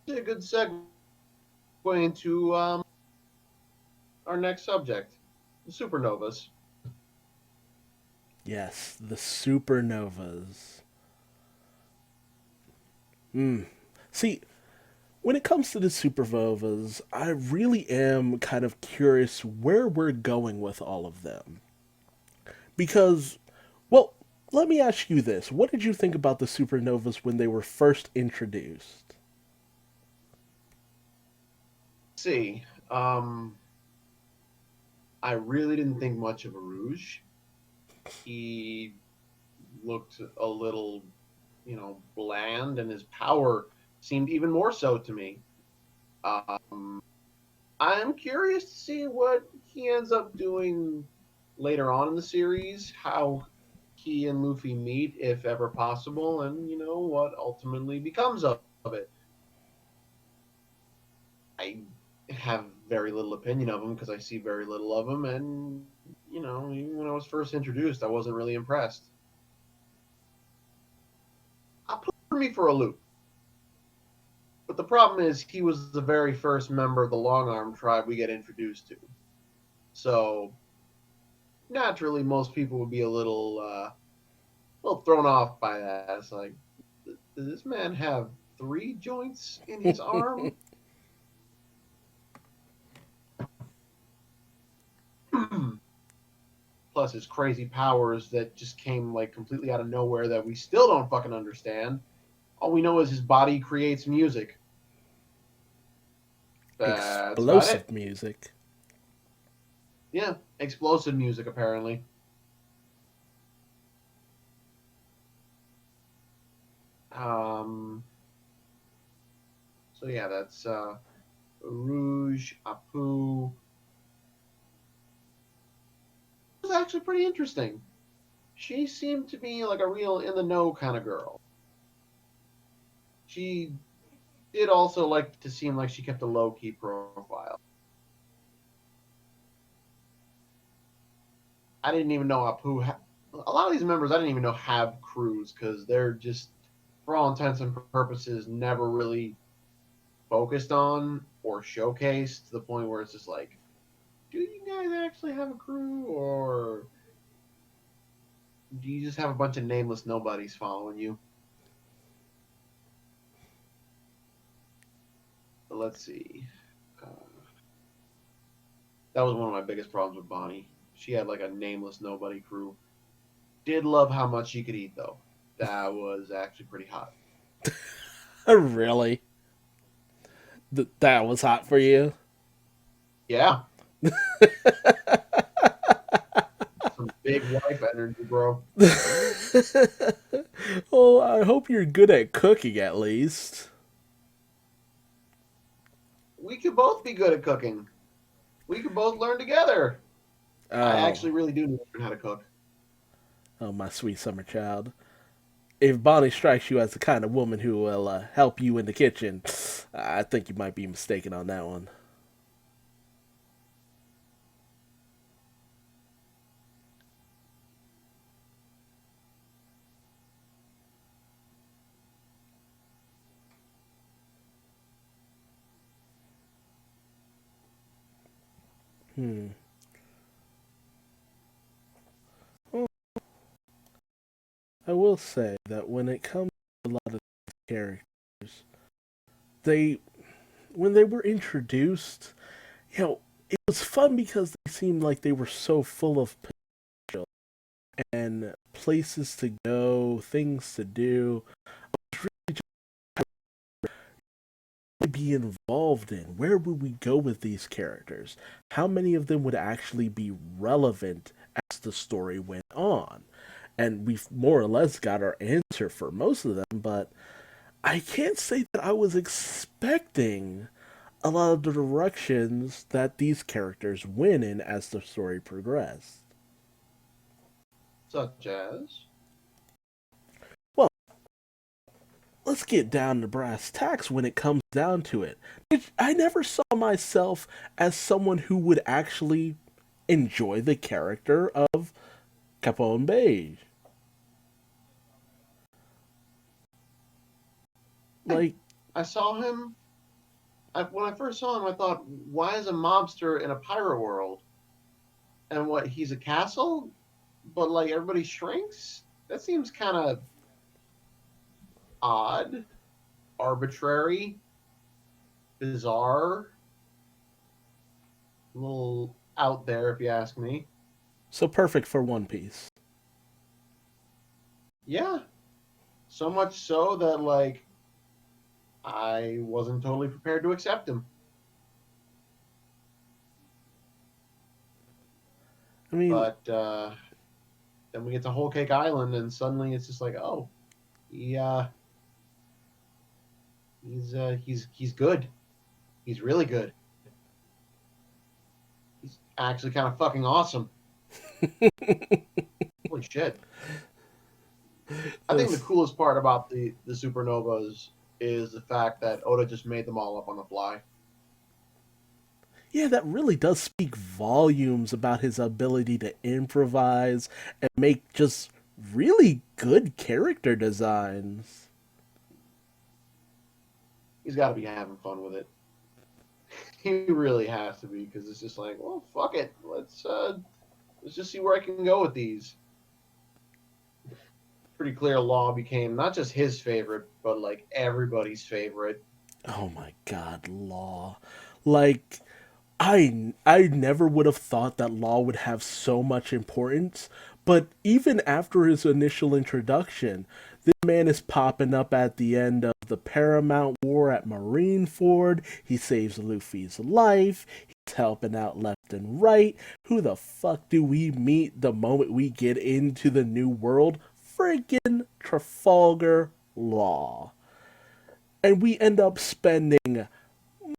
a good segue into our next subject, the supernovas. Yes, the supernovas. Hmm. See, when it comes to the supernovas, I really am kind of curious where we're going with all of them. Because, well, let me ask you this. What did you think about the supernovas when they were first introduced? See, um, I really didn't think much of a Rouge. He looked a little, bland, and his power seemed even more so to me. Um, I'm curious to see what he ends up doing later on in the series, how he and Luffy meet, if ever possible, and what ultimately becomes of it. I have very little opinion of him because I see very little of him, and even when I was first introduced, I wasn't really impressed. I put me for a loop, but the problem is he was the very first member of the Long Arm tribe we get introduced to. So naturally, most people would be a little thrown off by that. It's like, does this man have three joints in his arm? Plus his crazy powers that just came like completely out of nowhere that we still don't fucking understand. All we know is his body creates music. That's about it. Explosive music. Yeah, explosive music apparently. Um, so yeah, that's Rouge Apu. It was actually pretty interesting. She seemed to be like a real in the know kind of girl. She did also like to seem like she kept a low key profile. I didn't even know a lot of these members I didn't even know have crews because they're just, for all intents and purposes, never really focused on or showcased to the point where it's just like, do you guys actually have a crew, or do you just have a bunch of nameless nobodies following you? But let's see. Uh, that was one of my biggest problems with Bonnie. She had like a nameless nobody crew. Did love how much she could eat though. That was actually pretty hot. Really? That was hot for you? Yeah, some big wife energy, bro. Oh, I hope you're good at cooking at least. We could both be good at cooking. We could both learn together. I Oh, actually really do need to learn how to cook. oh, my sweet summer child. If Bonnie strikes you as the kind of woman who will help you in the kitchen, I think you might be mistaken on that one. Hmm. Well, I will say that when it comes to a lot of characters, they when they were introduced, it was fun because they seemed like they were so full of potential and places to go, things to do, to be involved in. Where would we go with these characters? How many of them would actually be relevant as the story went on? And we've more or less got our answer for most of them, but I can't say that I was expecting a lot of the directions that these characters went in as the story progressed. Such as, Well, let's get down to brass tacks when it comes down to it. I never saw myself as someone who would actually enjoy the character of Capone Beige. I, Like, I saw him. when I first saw him, I thought, why is a mobster in a pirate world? And what? He's a castle, but like everybody shrinks. That seems kind of odd, arbitrary, bizarre, a little out there, if you ask me. So perfect for One Piece. Yeah, so much so that like I wasn't totally prepared to accept him. I mean, But then we get to Whole Cake Island, and suddenly it's just like, oh, he he's good. He's really good. He's actually kind of fucking awesome. Holy shit! I think the this, coolest part about the Supernovas is the fact that Oda just made them all up on the fly. yeah, that really does speak volumes about his ability to improvise and make just really good character designs. He's got to be having fun with it. He really has to be because it's just like, well, fuck it. Let's just see where I can go with these. Pretty clear Law became not just his favorite, but like everybody's favorite. Oh my god, Law. Like, I never would have thought that Law would have so much importance, but even after his initial introduction, this man is popping up at the end of the Paramount War at Marineford. He saves Luffy's life. He's helping out left and right. Who the fuck do we meet the moment we get into the new world? Friggin' Trafalgar Law. And we end up spending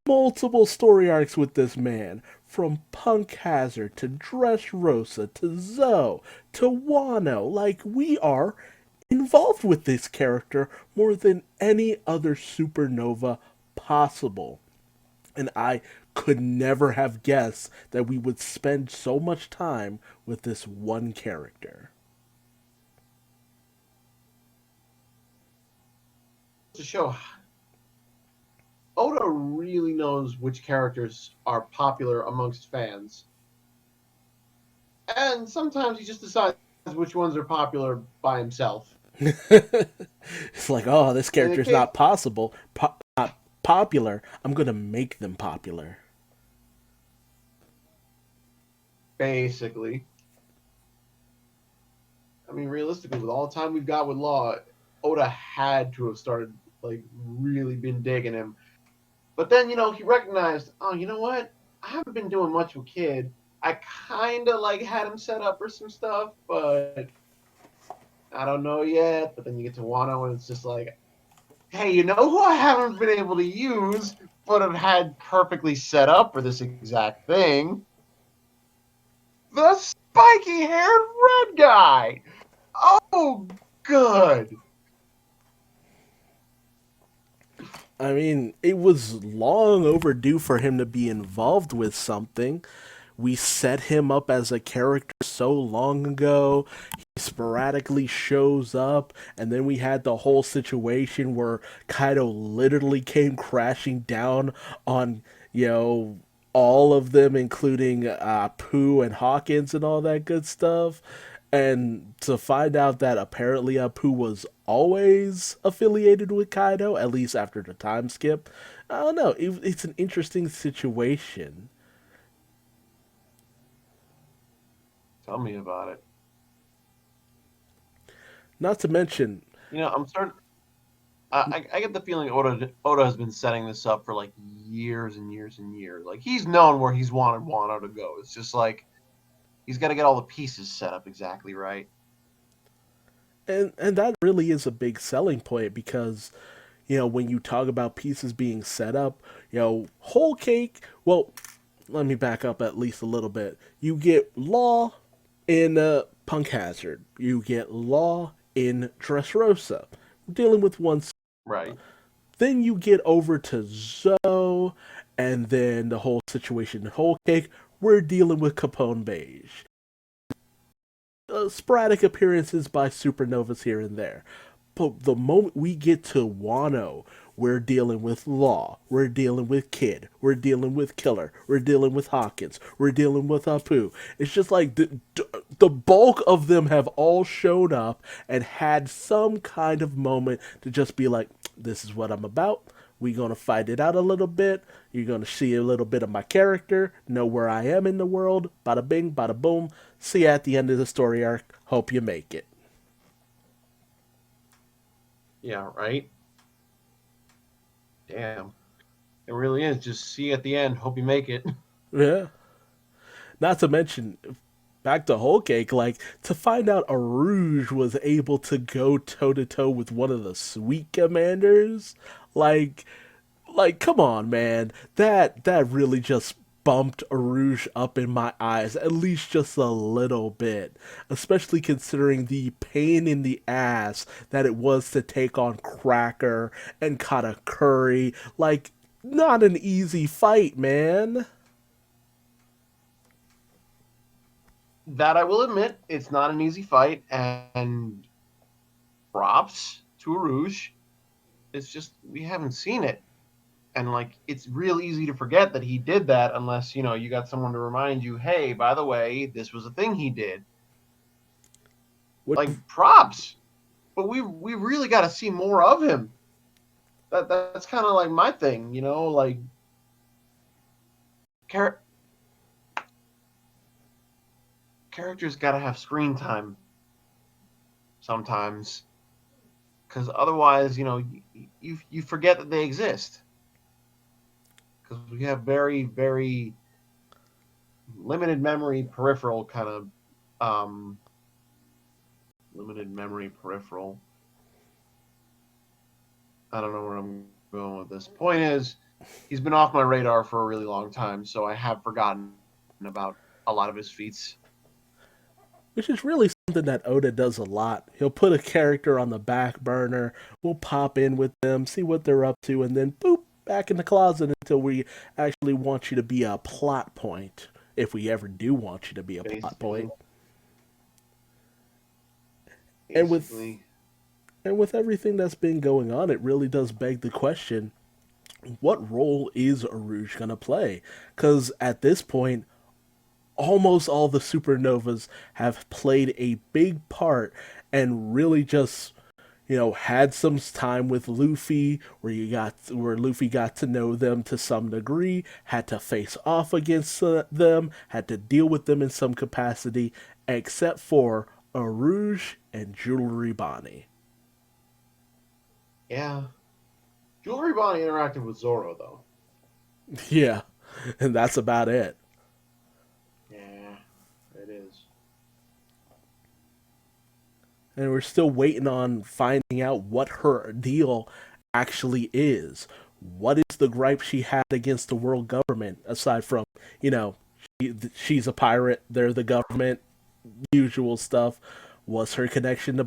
multiple story arcs with this man, from Punk Hazard to Dressrosa to Zoe to Wano. Like, we are involved with this character more than any other supernova possible. And I could never have guessed that we would spend so much time with this one character. To show Oda really knows which characters are popular amongst fans, and sometimes he just decides which ones are popular by himself. It's like, oh, this In the character's case, not possible, not popular. I'm gonna make them popular. basically, I mean, realistically, with all the time we've got with Law, Oda had to have started like really been digging him. But then, he recognized, oh, you know what? I haven't been doing much with Kid. I kind of like had him set up for some stuff, but I don't know yet. But then you get to Wano, and it's just like, hey, you know who I haven't been able to use, but have had perfectly set up for this exact thing? The spiky haired red guy. Oh, good. I mean, it was long overdue for him to be involved with something. We set him up as a character so long ago. He sporadically shows up, and then we had the whole situation where Kaido literally came crashing down on, you know, all of them, including Pooh and Hawkins and all that good stuff. And to find out that apparently Apu was always affiliated with Kaido, at least after the time skip, I don't know. It's an interesting situation. Tell me about it. Not to mention, I'm starting. I get the feeling Oda has been setting this up for like years and years and years. Like he's known where he's wanted Wano to go. It's just like he's got to get all the pieces set up exactly right. and that really is a big selling point because when you talk about pieces being set up, whole cake. Well, let me back up at least a little bit. You get Law in Punk Hazard. You get Law in Dressrosa. We're dealing with one. Right. Then you get over to Zoe, and then the whole situation in Whole Cake. We're dealing with Capone Beige. Sporadic appearances by supernovas here and there. But the moment we get to Wano, we're dealing with Law, we're dealing with Kid, we're dealing with Killer, we're dealing with Hawkins, we're dealing with Apu. It's just like the bulk of them have all shown up and had some kind of moment to just be like, this is what I'm about. We're going to fight it out a little bit. You're going to see a little bit of my character, know where I am in the world. Bada bing, bada boom. See you at the end of the story arc. Hope you make it. Yeah, right. Damn, it really is. Just see you at the end. Hope you make it. Yeah. Not to mention, back to Whole Cake, like, to find out Arouge was able to go toe to toe with one of the Sweet Commanders, like, come on, man. That really just bumped Arouge up in my eyes, at least just a little bit. Especially considering the pain in the ass that it was to take on Cracker and Kata Curry. Like, not an easy fight, man. That I will admit, it's not an easy fight, and props to Rouge. It's just we haven't seen it, and like it's real easy to forget that he did that unless you got someone to remind you, hey, by the way, this was a thing he did. What Like props, but we really got to see more of him. That's kind of like my thing, like char- characters got to have screen time sometimes, because otherwise, you forget that they exist. Because we have very very limited memory peripheral kind of limited memory peripheral. I don't know where I'm going with this. Point is, he's been off my radar for a really long time, so I have forgotten about a lot of his feats. which is really something that Oda does a lot. He'll put a character on the back burner, we'll pop in with them, see what they're up to, and then boop, back in the closet until we actually want you to be a plot point. If we ever do want you to be a plot Basically, point. And with basically, and with everything that's been going on, it really does beg the question, what role is Arouge gonna play? Because at this point, almost all the supernovas have played a big part and really just had some time with Luffy where Luffy got to know them to some degree, had to face off against them, had to deal with them in some capacity, except for Arouge and Jewelry Bonnie. yeah. Jewelry Bonnie interacted with Zoro though. Yeah, and that's about it. Yeah, it is. And we're still waiting on finding out what her deal actually is. What is the gripe she had against the world government aside from, you know, she's a pirate, they're the government, usual stuff? Was her connection to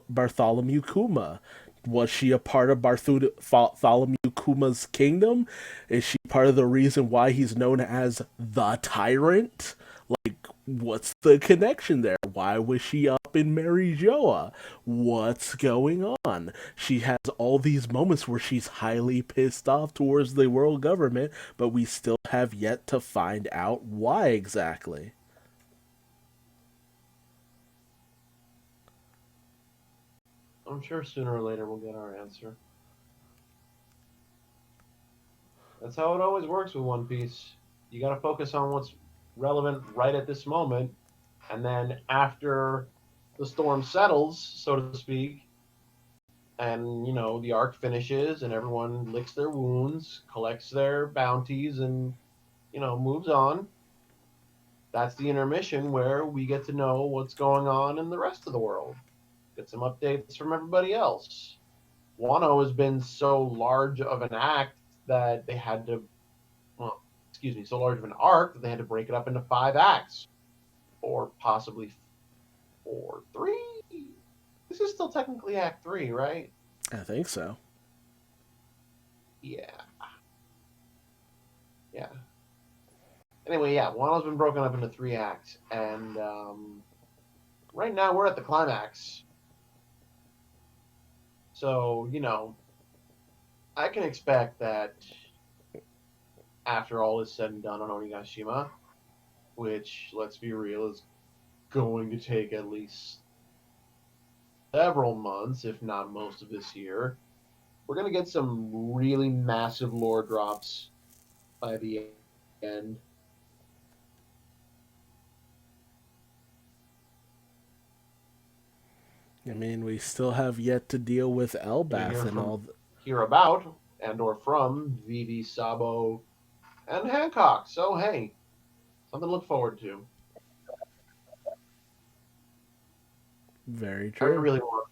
Bartholomew Kuma? Was she a part of Bartholomew Kuma's kingdom? Is she part of the reason why he's known as the Tyrant? Like, what's the connection there? Why was she up in Mary Joa? What's going on? She has all these moments where she's highly pissed off towards the world government, but we still have yet to find out why exactly. I'm sure sooner or later we'll get our answer. That's how it always works with One Piece. You got to focus on what's relevant right at this moment, and then after the storm settles, so to speak, and the arc finishes and everyone licks their wounds, collects their bounties, and moves on. That's the intermission where we get to know what's going on in the rest of the world. Get some updates from everybody else. Wano has been so large of an act that they had to, well, excuse me, so large of an arc that they had to break it up into 5 acts, or possibly 4, 3. This is still technically Act 3, right? I think so. Yeah, yeah. Anyway, yeah, Wano's been broken up into 3 acts, and right now we're at the climax. So I can expect that after all is said and done on Onigashima, which, let's be real, is going to take at least several months, if not most of this year, we're going to get some really massive lore drops by the end. I mean, we still have yet to deal with You're going to Elbath hear and all. from, hear about, and or from Vivi, Sabo, and Hancock. So hey, something to look forward to. Very I true. really want,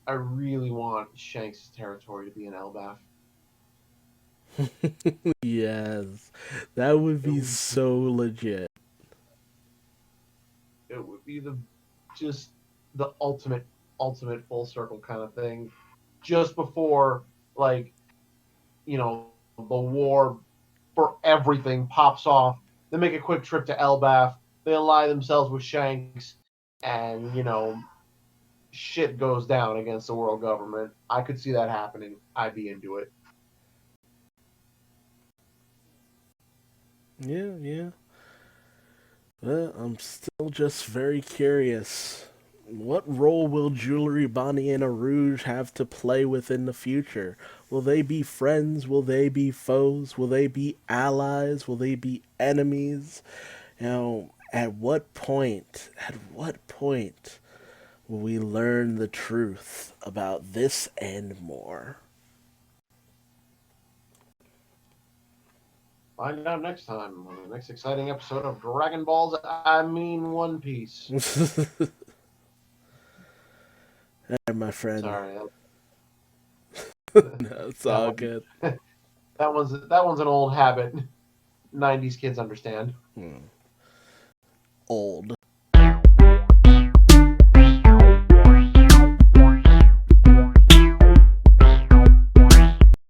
I really want Shanks' territory to be in Elbath. Yes, that would It be would, so legit. it would be the just the ultimate full circle kind of thing. Just before, like, the war for everything pops off, they make a quick trip to Elbath. They ally themselves with Shanks, and shit goes down against the world government. I could see that happening. I'd be into it. Yeah, yeah. I'm still just very curious. What role will Jewelry Bonnie and Arouge have to play within the future? Will they be friends? Will they be foes? Will they be allies? Will they be enemies? At what point will we learn the truth about this and more? Find out next time on the next exciting episode of Dragon Balls. I mean One Piece. My friend. Sorry, No, it's that all one. good. That one's an old habit. '90s kids understand. Hmm. Old.